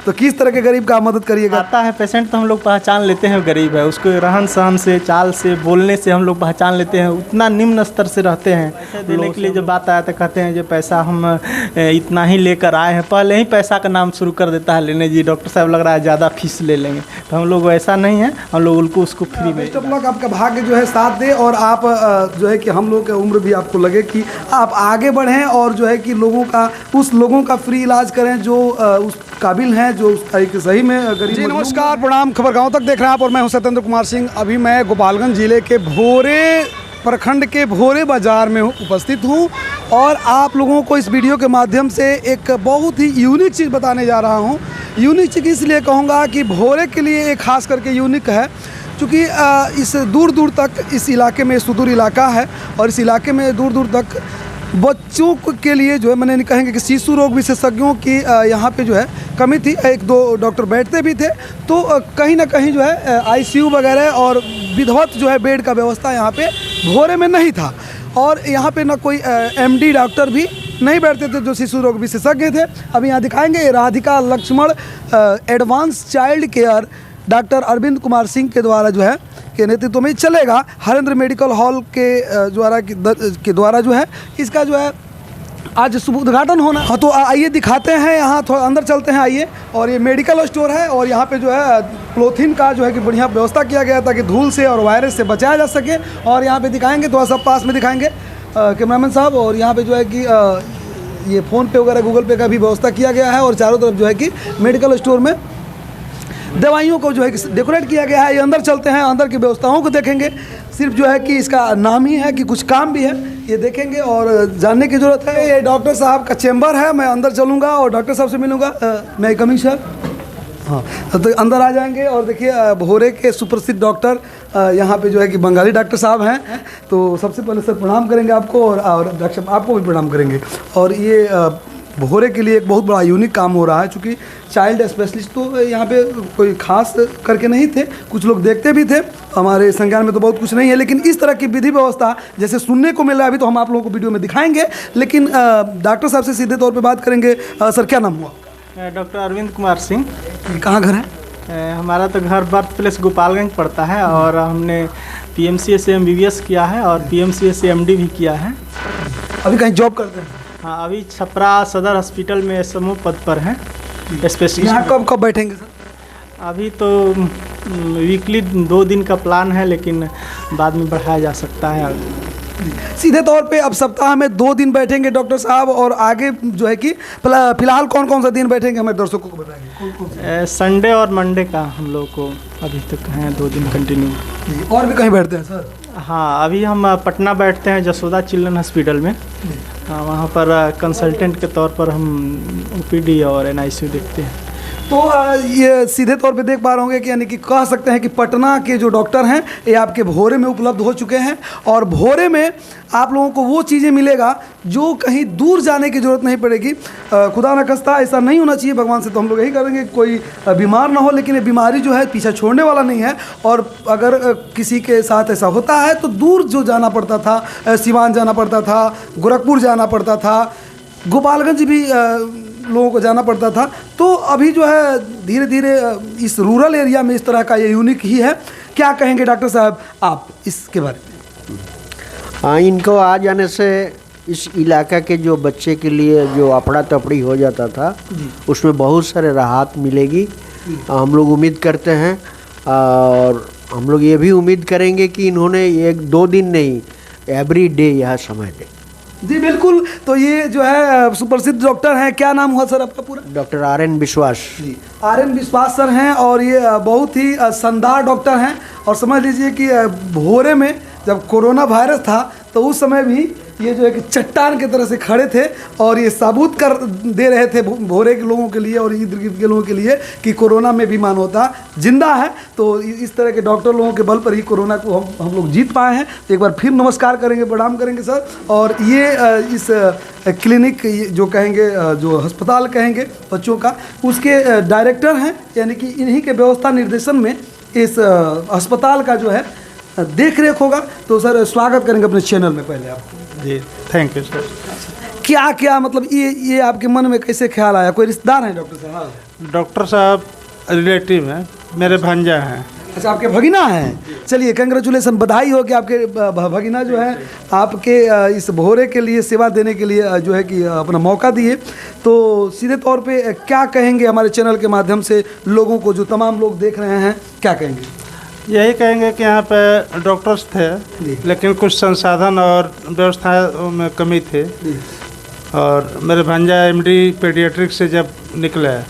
तो किस तरह के गरीब का आप मदद करिएगा? आता है पेशेंट तो हम लोग पहचान लेते हैं गरीब है, उसको रहन सहन से, चाल से, बोलने से हम लोग पहचान लेते हैं। उतना निम्न स्तर से रहते हैं, पैसे देने के लिए जब बात आया तो कहते हैं जो पैसा हम इतना ही लेकर आए हैं, पहले ही पैसा का नाम शुरू कर देता है लेने। जी डॉक्टर साहब लग रहा है ज़्यादा फीस ले लेंगे, तो हम लोग ऐसा नहीं है, हम लोग उनको उसको फ्री में। आपका भाग्य जो है साथ दे और आप जो है कि हम लोग की उम्र भी आपको लगे कि आप आगे बढ़ें और जो है कि उस लोगों का फ्री इलाज करें जो उस काबिल हैं, जो एक सही में गरीब। जी नमस्कार, प्रणाम, खबर गांव तक देख रहे हैं आप और मैं हूं सत्येंद्र कुमार सिंह। अभी मैं गोपालगंज जिले के भोरे प्रखंड के भोरे बाज़ार में उपस्थित हूं और आप लोगों को इस वीडियो के माध्यम से एक बहुत ही यूनिक चीज़ बताने जा रहा हूं। यूनिक चीज़ इसलिए कहूँगा कि भोरे के लिए एक खास करके यूनिक है, क्योंकि इस दूर दूर तक इस इलाके में सुदूर इलाका है और इस इलाके में दूर दूर तक बच्चों के लिए जो है मैंने कहेंगे कि शिशु रोग विशेषज्ञों की यहाँ पे जो है कमी थी। एक दो डॉक्टर बैठते भी थे, तो कहीं ना कहीं जो है आईसीयू वगैरह और विधिवत जो है बेड का व्यवस्था यहाँ पे भोरे में नहीं था और यहाँ पे ना कोई एमडी डॉक्टर भी नहीं बैठते थे जो शिशु रोग विशेषज्ञ थे। अभी यहाँ दिखाएंगे Radhika Lakshman advance child care doctor Arvind Kumar Singh के द्वारा जो है के नेतृत्व में चलेगा। हरेंद्र मेडिकल हॉल के द्वारा जो है इसका जो है आज शुभ उद्घाटन होना। हाँ, तो आइए दिखाते हैं, यहाँ थोड़ा अंदर चलते हैं आइए। और ये मेडिकल स्टोर है और यहाँ पे जो है क्लोथिन का जो है कि बढ़िया व्यवस्था किया गया ताकि धूल से और वायरस से बचाया जा सके। और यहाँ पे दिखाएंगे, थोड़ा सा पास में दिखाएंगे कैमरामैन साहब। और यहाँ पे जो है कि ये फ़ोन पे वगैरह गूगल पे का भी व्यवस्था किया गया है और चारों तरफ जो है कि मेडिकल स्टोर में दवाइयों को जो है कि डेकोरेट किया गया है। ये अंदर चलते हैं, अंदर की व्यवस्थाओं को देखेंगे। सिर्फ जो है कि इसका नाम ही है कि कुछ काम भी है, ये देखेंगे और जानने की ज़रूरत है। ये डॉक्टर साहब का चैम्बर है, मैं अंदर चलूँगा और डॉक्टर साहब से मिलूँगा। मैं कमिंग सर। हाँ, तो अंदर आ जाएंगे और देखिए भोरे के सुप्रसिद्ध डॉक्टर यहाँ पे जो है कि बंगाली डॉक्टर साहब हैं। तो सबसे पहले सर प्रणाम करेंगे आपको और डॉक्टर साहब आपको भी प्रणाम करेंगे। और ये भोरे के लिए एक बहुत बड़ा यूनिक काम हो रहा है, चूँकि चाइल्ड स्पेशलिस्ट तो यहाँ पे कोई खास करके नहीं थे, कुछ लोग देखते भी थे, हमारे संज्ञान में तो बहुत कुछ नहीं है, लेकिन इस तरह की विधि व्यवस्था जैसे सुनने को मिल रहा है अभी तो हम आप लोगों को वीडियो में दिखाएंगे। लेकिन डॉक्टर साहब से सीधे तौर पे बात करेंगे। सर क्या नाम हुआ? डॉक्टर अरविंद कुमार सिंह। कहाँ घर है? हमारा तो घर बर्थ प्लेस गोपालगंज पड़ता है और हमने PMCA से MBBS किया है और PMCA से MD भी किया है। अभी कहीं जॉब करते हैं? हाँ, अभी छपरा सदर हॉस्पिटल में समूह पद पर हैं स्पेशलिस्ट। यहाँ कब बैठेंगे सर? अभी तो वीकली 2 दिन का प्लान है, लेकिन बाद में बढ़ाया जा सकता है। सीधे तौर पे अब सप्ताह में 2 दिन बैठेंगे डॉक्टर साहब और आगे जो है कि फिलहाल कौन कौन सा दिन बैठेंगे हमें दर्शकों को बताएंगे? संडे और मंडे का हम लोग को अभी तक हैं 2 दिन कंटिन्यू। और भी कहीं बैठते हैं सर? हाँ, अभी हम पटना बैठते हैं जसोदा चिल्ड्रन हॉस्पिटल में। हाँ, वहाँ पर कंसल्टेंट के तौर पर हम OPD और NICU देखते हैं। तो ये सीधे तौर पे देख पा रहे होंगे कि यानी कि कह सकते हैं कि पटना के जो डॉक्टर हैं ये आपके भोरे में उपलब्ध हो चुके हैं और भोरे में आप लोगों को वो चीज़ें मिलेगा जो कहीं दूर जाने की ज़रूरत नहीं पड़ेगी। खुदा न खास्ता ऐसा नहीं होना चाहिए, भगवान से तो हम लोग यही करेंगे कोई बीमार ना हो, लेकिन ये बीमारी जो है पीछा छोड़ने वाला नहीं है। और अगर किसी के साथ ऐसा होता है तो दूर जो जाना पड़ता था, सिवान जाना पड़ता था, गोरखपुर जाना पड़ता था, गोपालगंज भी लोगों को जाना पड़ता था, तो अभी जो है धीरे धीरे इस रूरल एरिया में इस तरह का ये यूनिक ही है। क्या कहेंगे डॉक्टर साहब आप इसके बारे में? हाँ, इनको आ जाने से इस इलाका के जो बच्चे के लिए जो अफड़ा तफड़ी हो जाता था उसमें बहुत सारे राहत मिलेगी, हम लोग उम्मीद करते हैं। और हम लोग ये भी उम्मीद करेंगे कि इन्होंने 1-2 दिन नहीं, एवरी डे यहाँ समय दें। जी बिल्कुल। तो ये जो है सुप्रसिद्ध डॉक्टर हैं, क्या नाम हुआ सर आपका पूरा? डॉक्टर RN विश्वास जी। RN विश्वास सर हैं और ये बहुत ही शानदार डॉक्टर हैं। और समझ लीजिए कि भोरे में जब कोरोना वायरस था तो उस समय भी ये जो है कि चट्टान की तरह से खड़े थे और ये साबुत कर दे रहे थे भोरे के लोगों के लिए और इर्द गिर्द के लोगों के लिए कि कोरोना में भी मानवता जिंदा है। तो इस तरह के डॉक्टर लोगों के बल पर ही कोरोना को हम लोग जीत पाए हैं। तो एक बार फिर नमस्कार करेंगे, प्रणाम करेंगे सर। और ये इस क्लिनिक जो कहेंगे, जो अस्पताल कहेंगे बच्चों का, उसके डायरेक्टर हैं, यानी कि इन्हीं के व्यवस्था निर्देशन में इस अस्पताल का जो है देख रेख होगा। तो सर स्वागत करेंगे अपने चैनल में पहले आपको। जी, थैंक यू सर। क्या क्या मतलब ये आपके मन में कैसे ख्याल आया? कोई रिश्तेदार है डॉक्टर साहब? डॉक्टर साहब रिलेटिव हैं, मेरे भांजा हैं। अच्छा, आपके भगिना हैं। चलिए, कंग्रेचुलेसन, बधाई हो कि आपके भगिना जो है आपके इस भोरे के लिए सेवा देने के लिए जो है कि अपना मौका दिए। तो सीधे तौर पे क्या कहेंगे हमारे चैनल के माध्यम से लोगों को, जो तमाम लोग देख रहे हैं, क्या कहेंगे? यही कहेंगे कि यहाँ पे डॉक्टर्स थे लेकिन कुछ संसाधन और व्यवस्था में कमी थे। और मेरे भांजा एमडी पीडियाट्रिक्स से जब निकले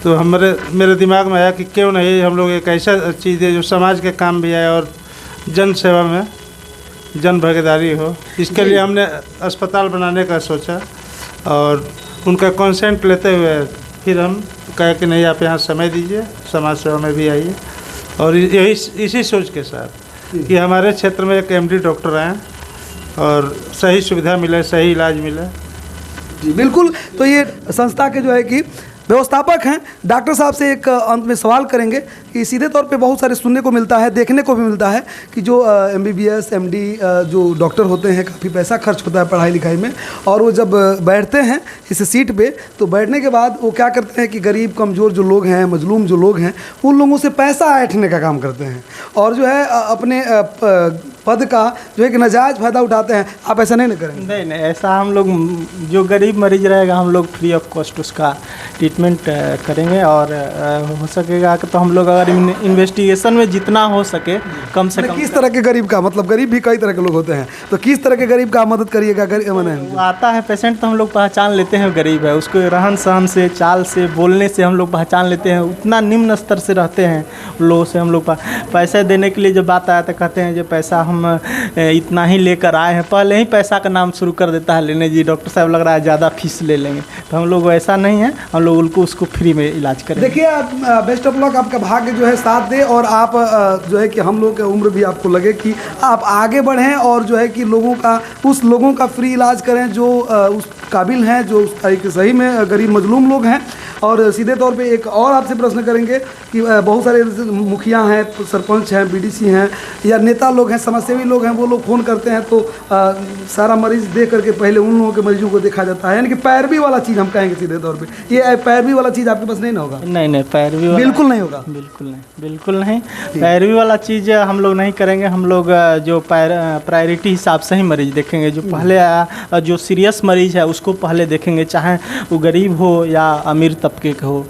तो मेरे दिमाग में आया कि क्यों नहीं हम लोग एक ऐसा चीज़ है जो समाज के काम भी आए और जन सेवा में जन भागीदारी हो। इसके लिए हमने अस्पताल बनाने का सोचा और उनका कंसेंट लेते हुए फिर हम कहे कि नहीं, आप यहाँ समय दीजिए, समाज सेवा में भी आइए। और यही इसी सोच के साथ कि हमारे क्षेत्र में एक एमडी डॉक्टर आए और सही सुविधा मिले, सही इलाज मिले। जी बिल्कुल। तो ये संस्था के जो है कि व्यवस्थापक हैं। डॉक्टर साहब से एक अंत में सवाल करेंगे कि सीधे तौर पे बहुत सारे सुनने को मिलता है, देखने को भी मिलता है कि जो MBBS MD जो डॉक्टर होते हैं, काफ़ी पैसा खर्च होता है पढ़ाई लिखाई में, और वो जब बैठते हैं इस सीट पे तो बैठने के बाद वो क्या करते हैं कि गरीब कमज़ोर जो लोग हैं, मजलूम जो लोग हैं, उन लोगों से पैसा ऐंठने का काम करते हैं और जो है अपने पद का जो है कि नाजायज़ फ़ायदा उठाते हैं। आप ऐसा नहीं करेंगे? नहीं, ऐसा हम लोग, जो गरीब मरीज रहेगा हम लोग फ्री ऑफ कॉस्ट उसका ट्रीटमेंट करेंगे। और हो सकेगा तो हम लोग अगर इन्वेस्टिगेशन में जितना हो सके कम से कम। किस तरह के गरीब का मतलब? गरीब भी कई तरह के लोग होते हैं, तो किस तरह के गरीब का मदद करिएगा? वो आता है पेशेंट तो हम लोग पहचान लेते हैं गरीब है, उसको रहन सहन से, चाल से, बोलने से हम लोग पहचान लेते हैं। उतना निम्न स्तर से रहते हैं लोगों से हम लोग पैसे देने के लिए जब बात आया तो कहते हैं जो पैसा हम इतना ही लेकर आए हैं, पहले ही पैसा का नाम शुरू कर देता है लेने। जी डॉक्टर साहब लग रहा है ज़्यादा फीस ले लेंगे, तो हम लोग ऐसा नहीं है, हम लोग उनको उसको फ्री में इलाज करें। देखिए, आप बेस्ट ऑफ लक, आपका भाग्य जो है साथ दे और आप जो है कि हम लोग की उम्र भी आपको लगे कि आप आगे बढ़ें और जो है कि उस लोगों का फ्री इलाज करें जो उस काबिल हैं, जो एक सही में गरीब मजलूम लोग हैं। और सीधे तौर पे एक और आपसे प्रश्न करेंगे कि बहुत सारे मुखिया हैं, सरपंच हैं, BDC हैं या नेता लोग हैं, समाजसेवी लोग हैं, वो लोग फ़ोन करते हैं तो सारा मरीज़ देख करके पहले उन लोगों के मरीजों को देखा जाता है, यानी कि पैरवी वाला चीज़ हम कहेंगे सीधे तौर पे। ये पैरवी वाला चीज़ आपके पास नहीं ना होगा? नहीं, पैरवी बिल्कुल नहीं होगा। बिल्कुल नहीं पैरवी वाला चीज़ हम लोग नहीं करेंगे। हम लोग जो प्रायोरिटी हिसाब से ही मरीज देखेंगे। जो पहले आया, जो सीरियस मरीज है उसको पहले देखेंगे, चाहे वो गरीब हो या अमीर तबके के हो।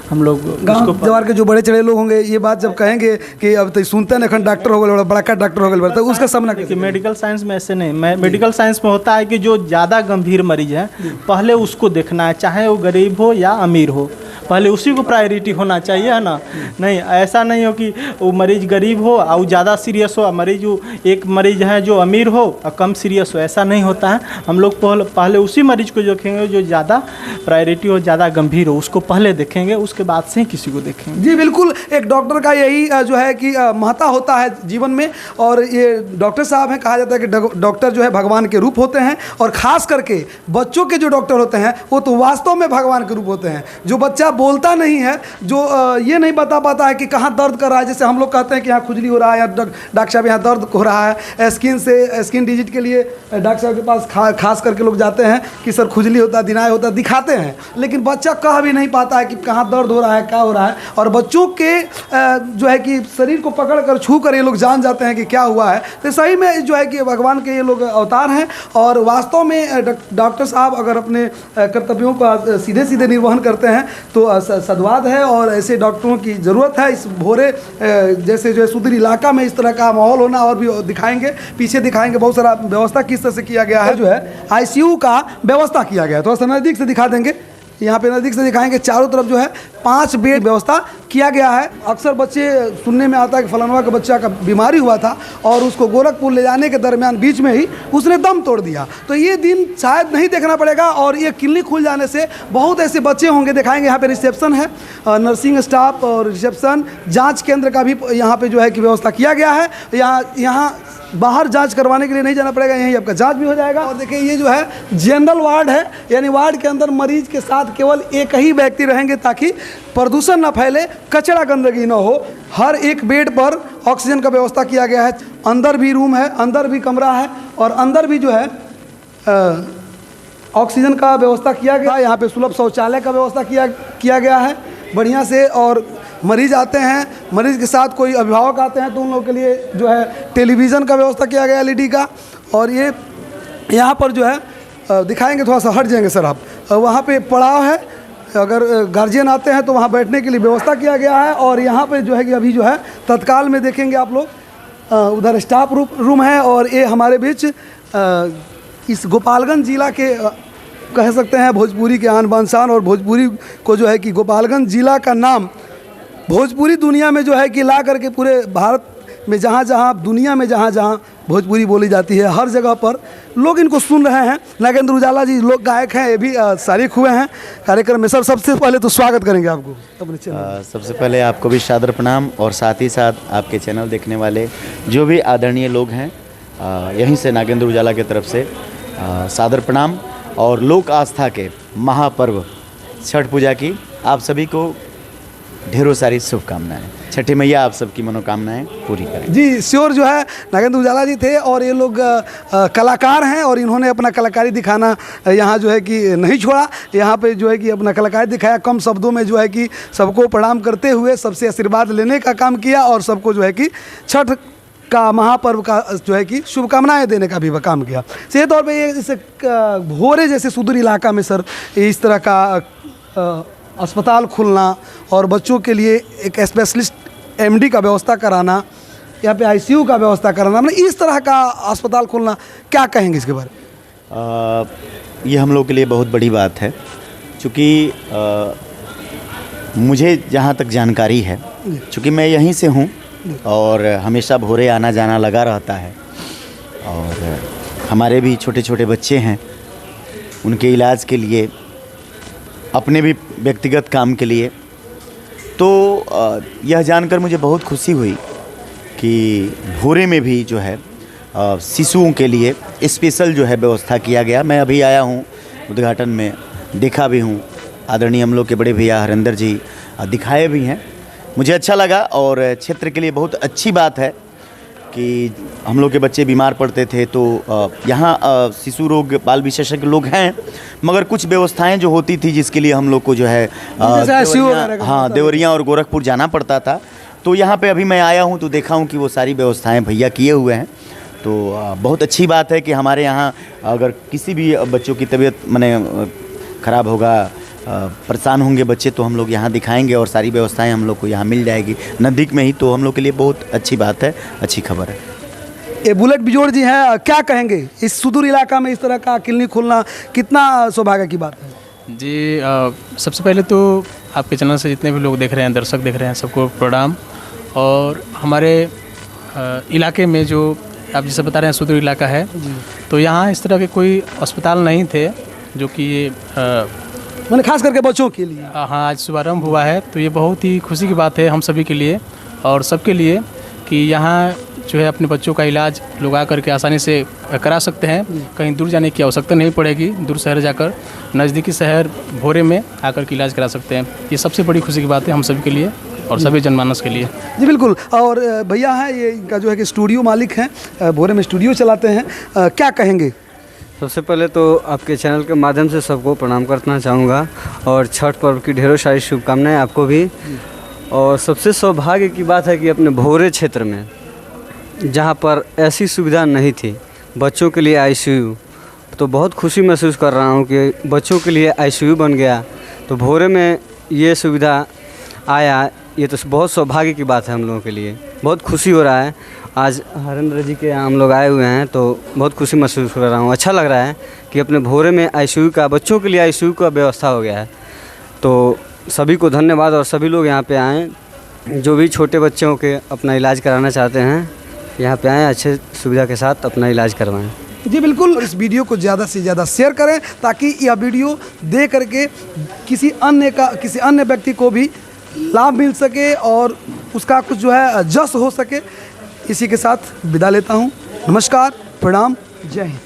हम लोग गाँव जवार के जो बड़े चढ़े लोग होंगे ये बात जब कहेंगे कि अब तो सुनते हैं डॉक्टर हो गए, बड़ा का डॉक्टर हो गए, तो उसका सामना कि मेडिकल साइंस में ऐसे नहीं। मेडिकल साइंस में होता है कि जो ज़्यादा गंभीर मरीज है पहले उसको देखना है, चाहे वो गरीब हो या अमीर हो, पहले उसी को प्रायोरिटी होना चाहिए, है ना। नहीं, ऐसा नहीं हो कि वो मरीज गरीब हो और वो ज़्यादा सीरियस हो, मरीज एक मरीज है जो अमीर हो और कम सीरियस हो, ऐसा नहीं होता है। हम लोग पहले उसी मरीज को देखेंगे जो ज़्यादा प्रायोरिटी हो, ज़्यादा गंभीर हो, उसको पहले देखेंगे, उसके बाद से ही किसी को देखेंगे। जी बिल्कुल, एक डॉक्टर का यही जो है कि महत्व होता है जीवन में। और ये डॉक्टर साहब हैं, कहा जाता है कि डॉक्टर जो है भगवान के रूप होते हैं। और ख़ास करके बच्चों के जो डॉक्टर होते हैं वो तो वास्तव में भगवान के रूप होते हैं। जो बच्चा बोलता नहीं है, जो ये नहीं बता पाता है कि कहाँ दर्द कर रहा है, जैसे हम लोग कहते हैं कि यहाँ खुजली हो रहा है या डॉक्टर साहब यहाँ दर्द हो रहा है, स्किन डिजीज के लिए डॉक्टर साहब के पास खास करके लोग जाते हैं कि सर खुजली होता है, दिनाय होता है, दिखाते हैं, लेकिन बच्चा कह भी नहीं पाता है कि कहाँ दर्द हो रहा है, क्या हो रहा है। और बच्चों के जो है कि शरीर को पकड़ कर छू कर ये लोग जान जाते हैं कि क्या हुआ है। तो सही में जो है कि भगवान के ये लोग अवतार हैं। और वास्तव में डॉक्टर साहब अगर अपने कर्तव्यों का सीधे सीधे निर्वहन करते हैं तो सद्वाद है और ऐसे डॉक्टरों की ज़रूरत है। इस भोरे जैसे जो है सुदूर इलाका में इस तरह का माहौल होना, और भी दिखाएंगे, पीछे दिखाएंगे बहुत सारा व्यवस्था किस तरह से किया गया है। जो है ICU का व्यवस्था किया गया है, थोड़ा सा नज़दीक से दिखा देंगे, यहाँ पे नज़दीक से दिखाएंगे। चारों तरफ जो है 5 बेड व्यवस्था किया गया है। अक्सर बच्चे सुनने में आता है कि फलानवा का बच्चा का बीमारी हुआ था और उसको गोरखपुर ले जाने के दरमियान बीच में ही उसने दम तोड़ दिया। तो ये दिन शायद नहीं देखना पड़ेगा और ये क्लिनिक खुल जाने से बहुत ऐसे बच्चे होंगे। दिखाएंगे यहाँ पे रिसेप्शन है, नर्सिंग स्टाफ और रिसेप्शन, जाँच केंद्र का भी यहाँ पर जो है कि व्यवस्था किया गया है। यहाँ बाहर जांच करवाने के लिए नहीं जाना पड़ेगा, यहीं आपका जांच भी हो जाएगा। और देखिए ये जो है जनरल वार्ड है, यानी वार्ड के अंदर मरीज के साथ केवल एक ही व्यक्ति रहेंगे ताकि प्रदूषण न फैले, कचरा गंदगी न हो। हर एक बेड पर ऑक्सीजन का व्यवस्था किया गया है। अंदर भी रूम है, अंदर भी कमरा है और अंदर भी जो है ऑक्सीजन का व्यवस्था किया गया है। यहाँ पे सुलभ शौचालय का व्यवस्था किया गया है। बढ़िया से। और मरीज़ आते हैं, मरीज़ के साथ कोई अभिभावक आते हैं तो उन लोगों के लिए जो है टेलीविज़न का व्यवस्था किया गया LED का। और ये यहाँ पर जो है दिखाएंगे, थोड़ा सा हट जाएंगे सर आप, वहाँ पे पड़ाव है, अगर गार्जियन आते हैं तो वहाँ बैठने के लिए व्यवस्था किया गया है। और यहाँ पे जो है कि अभी जो है तत्काल में देखेंगे आप लोग, उधर स्टाफ रूम है। और ये हमारे बीच इस गोपालगंज ज़िला के कह सकते हैं भोजपुरी के आन बान शान, और भोजपुरी को जो है कि गोपालगंज ज़िला का नाम भोजपुरी दुनिया में जो है कि ला करके पूरे भारत में जहाँ जहाँ दुनिया में जहाँ जहाँ भोजपुरी बोली जाती है, हर जगह पर लोग इनको सुन रहे हैं। नागेंद्र उजाला जी लोक गायक हैं, ये भी शारीक हुए हैं कार्यक्रम में। सर सबसे पहले तो स्वागत करेंगे आपको अपने चैनल। सबसे पहले आपको भी सादर प्रणाम, और साथ ही साथ आपके चैनल देखने वाले जो भी आदरणीय लोग हैं, यहीं से नागेंद्र उजाला की तरफ से सादर प्रणाम। और लोक आस्था के महापर्व छठ पूजा की आप सभी को ढेरों सारी शुभकामनाएं। छठी मैया आप सबकी मनोकामनाएं पूरी करें। जी श्योर। जो है नागेंद्र उजाला जी थे और ये लोग कलाकार हैं, और इन्होंने अपना कलाकारी दिखाना यहाँ जो है कि नहीं छोड़ा। यहाँ पे जो है कि अपना कलाकारी दिखाया, कम शब्दों में जो है कि सबको प्रणाम करते हुए सबसे आशीर्वाद लेने का काम किया, और सबको जो है कि छठ का महापर्व का जो है कि शुभकामनाएं देने का भी काम किया। सीधे तौर पे ये जैसे भोरे जैसे सुदूर इलाका में सर इस तरह का अस्पताल खुलना और बच्चों के लिए एक स्पेशलिस्ट MD का व्यवस्था कराना, यहाँ पे ICU का व्यवस्था कराना, मतलब इस तरह का अस्पताल खुलना, क्या कहेंगे इसके बारे में? ये हम लोग के लिए बहुत बड़ी बात है, क्योंकि मुझे जहाँ तक जानकारी है, चूँकि मैं यहीं से हूँ और हमेशा भोरे आना जाना लगा रहता है, और हमारे भी छोटे छोटे बच्चे हैं, उनके इलाज के लिए, अपने भी व्यक्तिगत काम के लिए। तो यह जानकर मुझे बहुत खुशी हुई कि भोरे में भी जो है शिशुओं के लिए स्पेशल जो है व्यवस्था किया गया। मैं अभी आया हूँ उद्घाटन में, देखा भी हूँ, आदरणीय हम लोग के बड़े भैया हरिंदर जी दिखाए भी हैं, मुझे अच्छा लगा। और क्षेत्र के लिए बहुत अच्छी बात है कि हम लोग के बच्चे बीमार पड़ते थे तो यहाँ शिशु रोग बाल विशेषज्ञ लोग हैं, मगर कुछ व्यवस्थाएं जो होती थी जिसके लिए हम लोग को जो है देवरिया और गोरखपुर जाना पड़ता था। तो यहाँ पे अभी मैं आया हूँ तो देखा हूँ कि वो सारी व्यवस्थाएं भैया किए हुए हैं। तो बहुत अच्छी बात है कि हमारे यहाँ अगर किसी भी बच्चों की तबीयत माने ख़राब होगा, परेशान होंगे बच्चे, तो हम लोग यहाँ दिखाएंगे और सारी व्यवस्थाएं हम लोग को यहाँ मिल जाएगी नज़दीक में ही। तो हम लोग के लिए बहुत अच्छी बात है, अच्छी खबर है। ये बुलेट बिजोड़ जी हैं, क्या कहेंगे इस सुदूर इलाका में इस तरह का क्लिनिक खुलना कितना सौभाग्य की बात है? जी सबसे पहले तो आपके चैनल से जितने भी लोग देख रहे हैं, दर्शक देख रहे हैं, सबको प्रणाम। और हमारे इलाके में जो आप जैसे बता रहे हैं सुदूर इलाका है, तो यहाँ इस तरह के कोई अस्पताल नहीं थे जो कि ये मैंने खास करके बच्चों के लिए हाँ आज शुभारम्भ हुआ है। तो ये बहुत ही खुशी की बात है हम सभी के लिए और सबके लिए कि यहाँ जो है अपने बच्चों का इलाज लोग आकर के आसानी से करा सकते हैं, कहीं दूर जाने की आवश्यकता नहीं पड़ेगी, दूर शहर जाकर नज़दीकी शहर भोरे में आकर के इलाज करा सकते हैं। ये सबसे बड़ी खुशी की बात है हम सभी के लिए और सभी जनमानस के लिए। जी बिल्कुल। और भैया हैं ये इनका जो है कि स्टूडियो मालिक हैं, भोरे में स्टूडियो चलाते हैं, क्या कहेंगे? सबसे पहले तो आपके चैनल के माध्यम से सबको प्रणाम करना चाहूँगा और छठ पर्व की ढेरों सारी शुभकामनाएं आपको भी। और सबसे सौभाग्य की बात है कि अपने भोरे क्षेत्र में जहाँ पर ऐसी सुविधा नहीं थी बच्चों के लिए ICU, तो बहुत खुशी महसूस कर रहा हूँ कि बच्चों के लिए ICU बन गया। तो भोरे में ये सुविधा आया, ये तो बहुत सौभाग्य की बात है हम लोगों के लिए, बहुत खुशी हो रहा है। आज हरिंद्र जी के यहाँ हम लोग आए हुए हैं तो बहुत खुशी महसूस कर रहा हूँ, अच्छा लग रहा है कि अपने भोरे में ICU का, बच्चों के लिए ICU का व्यवस्था हो गया है। तो सभी को धन्यवाद और सभी लोग यहाँ पे आएँ, जो भी छोटे बच्चों के अपना इलाज कराना चाहते हैं यहाँ पे आएँ, अच्छे सुविधा के साथ अपना इलाज करवाएँ। जी बिल्कुल। इस वीडियो को ज़्यादा से ज़्यादा शेयर करें ताकि यह वीडियो देख करके किसी अन्य व्यक्ति को भी लाभ मिल सके और उसका कुछ जो है जस हो सके। इसी के साथ विदा लेता हूँ। नमस्कार, प्रणाम, जय हिंद।